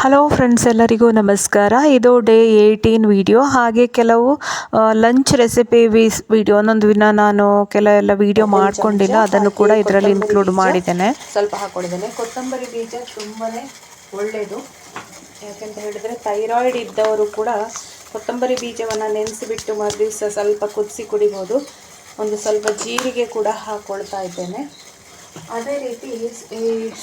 Hello friends, ಎಲ್ಲರಿಗೂ ನಮಸ್ಕಾರ. ಇದು ಡೇ 18 ವಿಡಿಯೋ. ಹಾಗೆ ಕೆಲವು ಲಂಚ್ ರೆಸಿಪಿ ವಿಡಿಯೋ ಒಂದೊಂದು ದಿನ ನಾನು ಕೆಲವೆಲ್ಲ ವಿಡಿಯೋ ಮಾಡ್ಕೊಂಡಿಲ್ಲ, ಅದನ್ನು ಕೂಡ ಇದರಲ್ಲಿ ಇನ್ಕ್ಲೂಡ್ ಮಾಡಿದ್ದೇನೆ. ಸ್ವಲ್ಪ ಹಾಕೊಂಡಿದ್ದೇನೆ. ಕೊತ್ತಂಬರಿ ಬೀಜ ತುಂಬಾ ಒಳ್ಳೆಯದು. ಯಾಕೆಂತ ಹೇಳಿದರೆ ಥೈರಾಯ್ಡ್ ಇದ್ದವರು ಕೂಡ ಕೊತ್ತಂಬರಿ ಬೀಜವನ್ನು ನೆನೆಸಿಬಿಟ್ಟು ಮರುದಿವಸ ಸ್ವಲ್ಪ ಕುದಿಸಿ ಕುಡಿಬೋದು. ಒಂದು ಸ್ವಲ್ಪ ಜೀರಿಗೆ ಕೂಡ ಹಾಕ್ಕೊಳ್ತಾ ಇದ್ದೇನೆ. ಅದೇ ರೀತಿ ಈ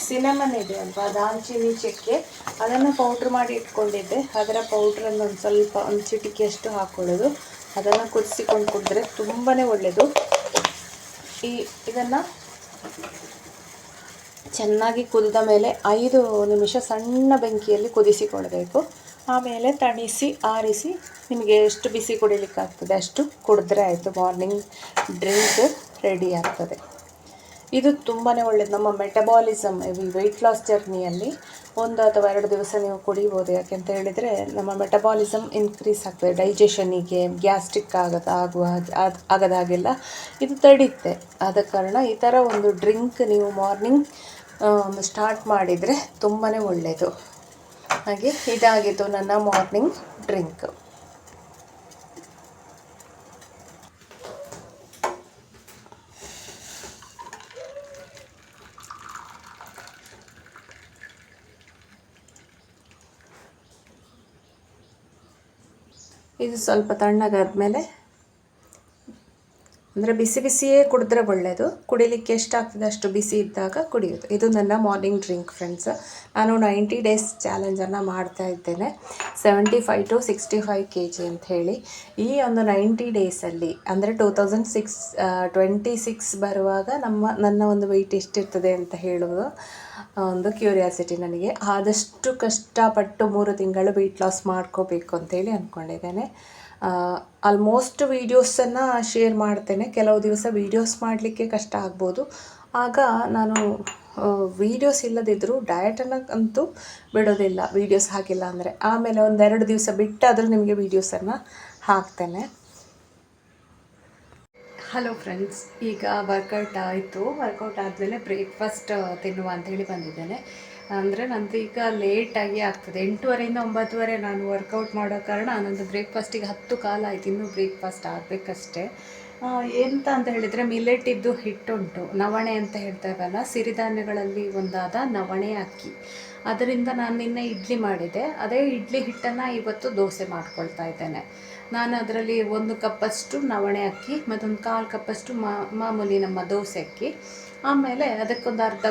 ಸಿನಮನ್ ಇದೆ ಅಲ್ವಾ, ದಾಲ್ಚಿನ್ನಿ ಚಕ್ಕೆ, ಅದನ್ನು ಪೌಡ್ರ್ ಮಾಡಿ ಇಟ್ಕೊಂಡಿದ್ದೆ. ಅದರ ಪೌಡ್ರನ್ನು ಒಂದು ಚಿಟಿಕೆಯಷ್ಟು ಹಾಕ್ಕೊಳ್ಳೋದು. ಅದನ್ನು ಕುದಿಸಿಕೊಂಡು ಕುಡಿದ್ರೆ ತುಂಬಾ ಒಳ್ಳೆಯದು. ಇದನ್ನು ಚೆನ್ನಾಗಿ ಕುದಿದ ಮೇಲೆ 5 ನಿಮಿಷ ಸಣ್ಣ ಬೆಂಕಿಯಲ್ಲಿ ಕುದಿಸಿಕೊಳ್ಬೇಕು. ಆಮೇಲೆ ತಣಿಸಿ ಆರಿಸಿ ನಿಮಗೆ ಎಷ್ಟು ಬಿಸಿ ಕುಡಿಲಿಕ್ಕಾಗ್ತದೆ ಅಷ್ಟು ಕುಡಿದ್ರೆ ಆಯಿತು. ಮಾರ್ನಿಂಗ್ ಡ್ರಿಂಕ್ ರೆಡಿ ಆಗ್ತದೆ. ಇದು ತುಂಬಾ ಒಳ್ಳೆಯದು. ನಮ್ಮ ಮೆಟಬಾಲಿಸಮ್, ವೆಯ್ಟ್ ಲಾಸ್ ಜರ್ನಿಯಲ್ಲಿ 1 ಅಥವಾ 2 ದಿವಸ ನೀವು ಕುಡಿಬೋದು. ಯಾಕೆಂತ ಹೇಳಿದರೆ ನಮ್ಮ ಮೆಟಬಾಲಿಸಮ್ ಇನ್ಕ್ರೀಸ್ ಆಗ್ತದೆ. ಡೈಜೆಷನಿಗೆ, ಗ್ಯಾಸ್ಟ್ರಿಕ್ ಆಗದ ಹಾಗೆಲ್ಲ ಇದು ತಡೆಯುತ್ತೆ. ಆದ ಕಾರಣ ಈ ಥರ ಒಂದು ಡ್ರಿಂಕ್ ನೀವು ಮಾರ್ನಿಂಗ್ ಒಂದು ಸ್ಟಾರ್ಟ್ ಮಾಡಿದರೆ ತುಂಬಾ ಒಳ್ಳೆಯದು. ಹಾಗೆ ಇದಾಗಿತ್ತು ನನ್ನ ಮಾರ್ನಿಂಗ್ ಡ್ರಿಂಕ್. ಇದು ಸ್ವಲ್ಪ ತಣ್ಣಗಾದ್ಮೇಲೆ, ಅಂದರೆ ಬಿಸಿ ಬಿಸಿಯೇ ಕುಡಿದ್ರೆ ಒಳ್ಳೆಯದು. ಕುಡಿಲಿಕ್ಕೆ ಎಷ್ಟಾಗ್ತದೆ ಅಷ್ಟು ಬಿಸಿ ಇದ್ದಾಗ ಕುಡಿಯೋದು. ಇದು ನನ್ನ ಮಾರ್ನಿಂಗ್ ಡ್ರಿಂಕ್ ಫ್ರೆಂಡ್ಸ್. ನಾನು 90 ಡೇಸ್ ಚಾಲೆಂಜನ್ನು ಮಾಡ್ತಾ ಇದ್ದೇನೆ. 75 to 65 kg ಅಂತ ಹೇಳಿ. ಈ ಒಂದು 90 ಡೇಸಲ್ಲಿ ಅಂದರೆ 2026 ಬರುವಾಗ ನನ್ನ ಒಂದು ವೆಯ್ಟ್ ಎಷ್ಟಿರ್ತದೆ ಅಂತ ಹೇಳುವ ಒಂದು ಕ್ಯೂರಿಯಾಸಿಟಿ ನನಗೆ. ಆದಷ್ಟು ಕಷ್ಟಪಟ್ಟು 3 ತಿಂಗಳು ವೆಯ್ಟ್ ಲಾಸ್ ಮಾಡ್ಕೋಬೇಕು ಅಂತೇಳಿ ಅಂದ್ಕೊಂಡಿದ್ದೇನೆ. ಆಲ್ಮೋಸ್ಟ್ ವೀಡಿಯೋಸನ್ನು ಶೇರ್ ಮಾಡ್ತೇನೆ. ಕೆಲವು ದಿವಸ ವೀಡಿಯೋಸ್ ಮಾಡಲಿಕ್ಕೆ ಕಷ್ಟ ಆಗ್ಬೋದು. ಆಗ ನಾನು ವೀಡಿಯೋಸ್ ಇಲ್ಲದಿದ್ದರೂ ಡಯಟನ್ನು ಅಂತೂ ಬಿಡೋದಿಲ್ಲ, ವೀಡಿಯೋಸ್ ಹಾಕಿಲ್ಲ ಅಂದರೆ. ಆಮೇಲೆ 1-2 ದಿವಸ ಬಿಟ್ಟಾದರೂ ನಿಮಗೆ ವೀಡಿಯೋಸನ್ನು ಹಾಕ್ತೇನೆ. ಹಲೋ ಫ್ರೆಂಡ್ಸ್, ಈಗ ವರ್ಕೌಟ್ ಆಯಿತು. ವರ್ಕೌಟ್ ಆದಮೇಲೆ ಬ್ರೇಕ್ಫಾಸ್ಟ್ ತಿನ್ನುವ ಅಂಥೇಳಿ ಬಂದಿದ್ದೇನೆ. ಅಂದರೆ ನಂದು ಈಗ ಲೇಟಾಗಿ ಆಗ್ತದೆ. 8:30 ಇಂದ 9:30 ನಾನು ವರ್ಕೌಟ್ ಮಾಡೋ ಕಾರಣ ನಂದು ಬ್ರೇಕ್ಫಾಸ್ಟಿಗೆ 10 ಕಾಲ ಆಯಿತು. ಇನ್ನೂ ಬ್ರೇಕ್ಫಾಸ್ಟ್ ಆಗಬೇಕಷ್ಟೇ. ಎಂತ ಅಂತ ಹೇಳಿದರೆ, ಮಿಲೆಟಿದ್ದು ಹಿಟ್ಟುಂಟು, ನವಣೆ ಅಂತ ಹೇಳ್ತೇವಲ್ಲ, ಸಿರಿಧಾನ್ಯಗಳಲ್ಲಿ ಒಂದಾದ ನವಣೆ ಅಕ್ಕಿ. ಅದರಿಂದ ನಾನು ನಿನ್ನೆ ಇಡ್ಲಿ ಮಾಡಿದೆ. ಅದೇ ಇಡ್ಲಿ ಹಿಟ್ಟನ್ನು ಇವತ್ತು ದೋಸೆ ಮಾಡ್ಕೊಳ್ತಾ ಇದ್ದೇನೆ. ನಾನು ಅದರಲ್ಲಿ 1 ಕಪ್ಪಷ್ಟು ನವಣೆ ಅಕ್ಕಿ, ಮತ್ತೊಂದು 1/4 ಕಪ್ಪಷ್ಟು ಮಾಮೂಲಿ ನಮ್ಮ ದೋಸೆ ಅಕ್ಕಿ, ಆಮೇಲೆ ಅದಕ್ಕೊಂದು ಅರ್ಧ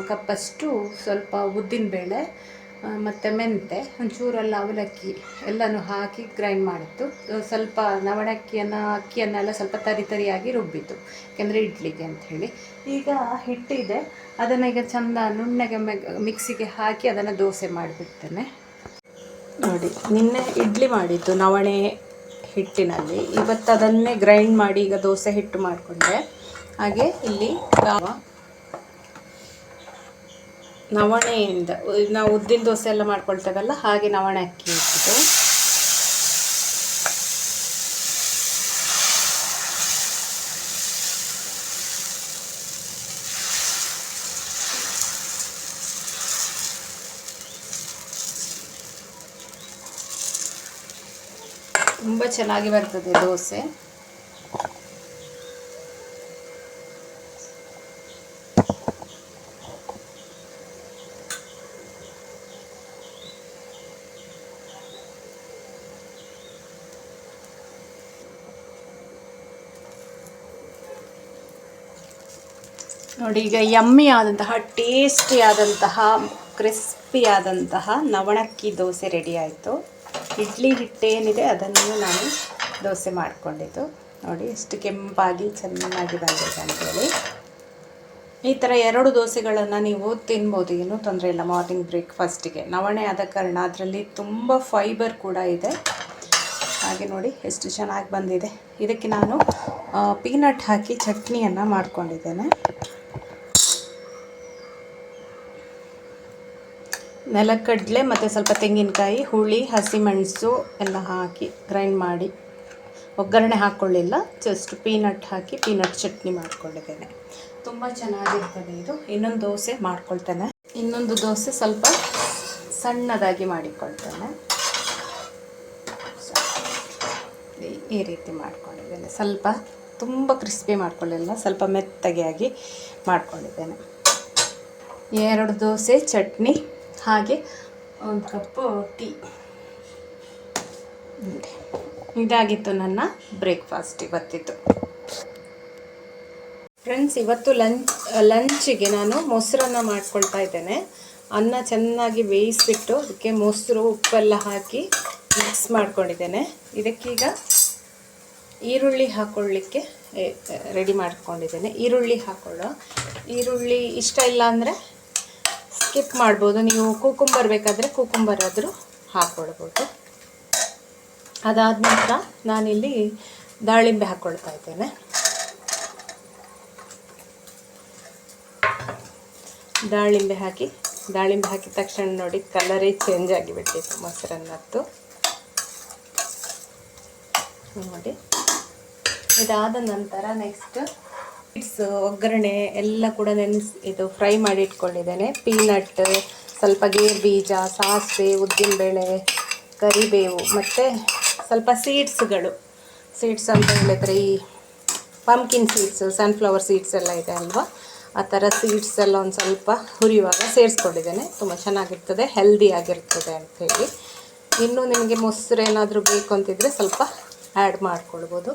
ಕಪ್ಪಷ್ಟು ಸ್ವಲ್ಪ ಉದ್ದಿನಬೇಳೆ, ಮತ್ತು ಮೆಂತೆ, ಒಂಚೂರೆಲ್ಲ ಅವಲಕ್ಕಿ ಎಲ್ಲನೂ ಹಾಕಿ ಗ್ರೈಂಡ್ ಮಾಡಿತ್ತು. ಸ್ವಲ್ಪ ನವಣೆ ಅಕ್ಕಿಯನ್ನೆಲ್ಲ ಸ್ವಲ್ಪ ತರಿಯಾಗಿ ರುಬ್ಬಿತ್ತು, ಯಾಕೆಂದರೆ ಇಡ್ಲಿಗೆ ಅಂಥೇಳಿ. ಈಗ ಹಿಟ್ಟಿದೆ, ಅದನ್ನು ಈಗ ಚೆಂದ ನುಣ್ಣಗೆ ಮಿಕ್ಸಿಗೆ ಹಾಕಿ ಅದನ್ನು ದೋಸೆ ಮಾಡಿಬಿಡ್ತೇನೆ. ನೋಡಿ, ನಿನ್ನೆ ಇಡ್ಲಿ ಮಾಡಿದ್ದು ನವಣೆ ಹಿಟ್ಟಿನಲ್ಲಿ, ಇವತ್ತು ಅದನ್ನೇ ಗ್ರೈಂಡ್ ಮಾಡಿ ಈಗ ದೋಸೆ ಹಿಟ್ಟು ಮಾಡಿಕೊಂಡೆ. ಹಾಗೆ ಇಲ್ಲಿ ನವಣೆಯಿಂದ ನಾವು ಉದ್ದಿನ ದೋಸೆ ಎಲ್ಲ ಮಾಡ್ಕೊಳ್ತೇವಲ್ಲ, ಹಾಗೆ ನವಣೆ ಅಕ್ಕಿ ಇಟ್ಟಿದ್ದು. ತುಂಬ ಚೆನ್ನಾಗಿ ಬರ್ತದೆ ದೋಸೆ. ನೋಡಿ, ಈಗ ಯಮ್ಮಿ ಆದಂತಹ, ಟೇಸ್ಟಿ ಆದಂತಹ, ಕ್ರಿಸ್ಪಿ ಆದಂತಹ ನವಣಕ್ಕಿ ದೋಸೆ ರೆಡಿ ಆಯಿತು. ಇಡ್ಲಿ ಹಿಟ್ಟೇನಿದೆ ಅದನ್ನು ನಾನು ದೋಸೆ ಮಾಡಿಕೊಂಡಿದ್ದು. ನೋಡಿ ಎಷ್ಟು ಕೆಂಪಾಗಿ ಚೆನ್ನಾಗಿ ಬಂದಿದೆ ಅಂತೇಳಿ. ಈ ಥರ 2 ದೋಸೆಗಳನ್ನು ನೀವು ತಿನ್ಬೋದು, ಏನೂ ತೊಂದರೆ ಇಲ್ಲ. ಮಾರ್ನಿಂಗ್ ಬ್ರೇಕ್ಫಾಸ್ಟಿಗೆ ನವಣೆ ಆದ ಕಾರಣ ಅದರಲ್ಲಿ ತುಂಬ ಫೈಬರ್ ಕೂಡ ಇದೆ. ಹಾಗೆ ನೋಡಿ ಎಷ್ಟು ಚೆನ್ನಾಗಿ ಬಂದಿದೆ. ಇದಕ್ಕೆ ನಾನು ಪೀನಟ್ ಹಾಕಿ ಚಟ್ನಿಯನ್ನು ಮಾಡ್ಕೊಂಡಿದ್ದೇನೆ. ನೆಲಗಡಲೆ ಮತ್ತು ಸ್ವಲ್ಪ ತೆಂಗಿನಕಾಯಿ, ಹುಳಿ, ಹಸಿಮೆಣಸು ಎಲ್ಲ ಹಾಕಿ ಗ್ರೈಂಡ್ ಮಾಡಿ, ಒಗ್ಗರಣೆ ಹಾಕ್ಕೊಳ್ಳಿಲ್ಲ, ಜಸ್ಟ್ ಪೀನಟ್ ಹಾಕಿ ಪೀನಟ್ ಚಟ್ನಿ ಮಾಡ್ಕೊಂಡಿದ್ದೇನೆ. ತುಂಬ ಚೆನ್ನಾಗಿರ್ತದೆ ಇದು. ಇನ್ನೊಂದು ದೋಸೆ ಮಾಡ್ಕೊಳ್ತೇನೆ. ಇನ್ನೊಂದು ದೋಸೆ ಸ್ವಲ್ಪ ಸಣ್ಣದಾಗಿ ಮಾಡಿಕೊಳ್ತೇನೆ. ಈ ರೀತಿ ಮಾಡ್ಕೊಂಡಿದ್ದೇನೆ. ಸ್ವಲ್ಪ ತುಂಬ ಕ್ರಿಸ್ಪಿ ಮಾಡ್ಕೊಳ್ಳಿಲ್ಲ, ಸ್ವಲ್ಪ ಮೆತ್ತಗೆ ಆಗಿ ಮಾಡ್ಕೊಂಡಿದ್ದೇನೆ. 2 ದೋಸೆ ಚಟ್ನಿ ಹಾಗೆ 1 ಕಪ್ಪು ಟೀ. ಇದಾಗಿತ್ತು ನನ್ನ ಬ್ರೇಕ್ಫಾಸ್ಟ್ ಇವತ್ತಿತ್ತು. ಫ್ರೆಂಡ್ಸ್, ಇವತ್ತು ಲಂಚಿಗೆ ನಾನು ಮೊಸರನ್ನ ಮಾಡ್ಕೊಳ್ತಾ ಇದ್ದೇನೆ. ಅನ್ನ ಚೆನ್ನಾಗಿ ಬೇಯಿಸಿಬಿಟ್ಟು ಅದಕ್ಕೆ ಮೊಸರು ಉಪ್ಪೆಲ್ಲ ಹಾಕಿ ಮಿಕ್ಸ್ ಮಾಡ್ಕೊಂಡಿದ್ದೇನೆ. ಇದಕ್ಕೀಗ ಈರುಳ್ಳಿ ಹಾಕ್ಕೊಳ್ಳಿಕ್ಕೆ ರೆಡಿ ಮಾಡ್ಕೊಂಡಿದ್ದೇನೆ. ಈರುಳ್ಳಿ ಹಾಕೊಳ್ಳೋ. ಈರುಳ್ಳಿ ಇಷ್ಟ ಇಲ್ಲ ಅಂದರೆ ಸ್ಕಿಪ್ ಮಾಡ್ಬೋದು. ನೀವು ಕುಕುಂಬರ್ ಬೇಕಾದರೆ ಕುಕುಂಬರ್ ಆದರೂ ಹಾಕ್ಕೊಳ್ಬೋದು. ಅದಾದ ನಂತರ ನಾನಿಲ್ಲಿ ದಾಳಿಂಬೆ ಹಾಕ್ಕೊಳ್ತಾ ಇದ್ದೇನೆ. ದಾಳಿಂಬೆ ಹಾಕಿದ ತಕ್ಷಣ ನೋಡಿ ಕಲರೇ ಚೇಂಜ್ ಆಗಿಬಿಟ್ಟಿತ್ತು ಮೊಸರನ್ನದ್ದು ನೋಡಿ. ಇದಾದ ನಂತರ ನೆಕ್ಸ್ಟ್ ಒಗ್ಗರಣೆ ಎಲ್ಲ ಕೂಡ ಇದು ಫ್ರೈ ಮಾಡಿ ಇಟ್ಕೊಂಡಿದ್ದೇನೆ. ಪೀನಟ್, ಸ್ವಲ್ಪ ಗೇರು ಬೀಜ, ಸಾಸಿವೆ, ಉದ್ದಿನಬೇಳೆ, ಕರಿಬೇವು ಮತ್ತು ಸ್ವಲ್ಪ ಸೀಡ್ಸ್ ಅಂತ ಹೇಳಿದರೆ ಈ ಪಂಪ್ಕಿನ್ ಸೀಡ್ಸು, ಸನ್ಫ್ಲವರ್ ಸೀಡ್ಸ್ ಎಲ್ಲ ಇದೆ ಅಲ್ವಾ, ಆ ಥರ ಸೀಡ್ಸ್ ಎಲ್ಲ ಒಂದು ಸ್ವಲ್ಪ ಹುರಿಯುವಾಗ ಸೇರಿಸ್ಕೊಂಡಿದ್ದೇನೆ. ತುಂಬ ಚೆನ್ನಾಗಿರ್ತದೆ, ಹೆಲ್ದಿ ಆಗಿರ್ತದೆ ಅಂಥೇಳಿ. ಇನ್ನೂ ನಿಮಗೆ ಮೊಸರು ಏನಾದರೂ ಬೇಕು ಅಂತಿದ್ರೆ ಸ್ವಲ್ಪ ಆ್ಯಡ್ ಮಾಡ್ಕೊಳ್ಬೋದು.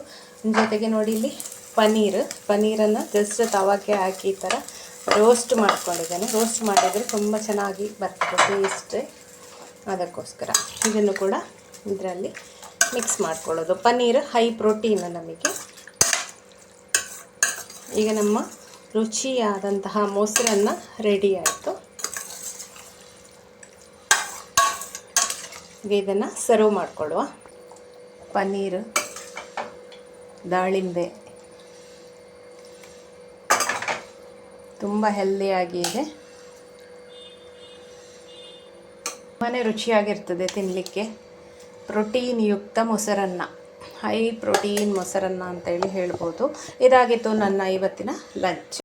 ಜೊತೆಗೆ ನೋಡಿ ಇಲ್ಲಿ ಪನ್ನೀರನ್ನು ಜಸ್ಟ್ ತವಾಕ್ಕೆ ಹಾಕಿ ಈ ಥರ ರೋಸ್ಟ್ ಮಾಡ್ಕೊಂಡಿದ್ದೇನೆ. ರೋಸ್ಟ್ ಮಾಡಿದರೆ ತುಂಬ ಚೆನ್ನಾಗಿ ಬರ್ತದೆ ಟೇಸ್ಟ್. ಅದಕ್ಕೋಸ್ಕರ ಇದನ್ನು ಕೂಡ ಇದರಲ್ಲಿ ಮಿಕ್ಸ್ ಮಾಡ್ಕೊಳ್ಳೋದು. ಪನ್ನೀರ್ ಹೈ ಪ್ರೋಟೀನ್ ನಮಗೆ. ಈಗ ನಮ್ಮ ರುಚಿಯಾದಂತಹ ಮೊಸರನ್ನ ರೆಡಿ ಆಯಿತು. ಈಗ ಇದನ್ನು ಸರ್ವ್ ಮಾಡಿಕೊಳ್ಳುವ. ಪನ್ನೀರು, ದಾಳಿಂಬೆ ತುಂಬ ಹೆಲ್ದಿಯಾಗಿ ಇದೆ. ತುಂಬಾ ರುಚಿಯಾಗಿರ್ತದೆ ತಿನ್ನಲಿಕ್ಕೆ. ಪ್ರೋಟೀನ್ ಯುಕ್ತ ಮೊಸರನ್ನ, ಹೈ ಪ್ರೋಟೀನ್ ಮೊಸರನ್ನ ಅಂತೇಳಿ ಹೇಳ್ಬೋದು. ಇದಾಗಿತ್ತು ನನ್ನ ಇವತ್ತಿನ ಲಂಚ್.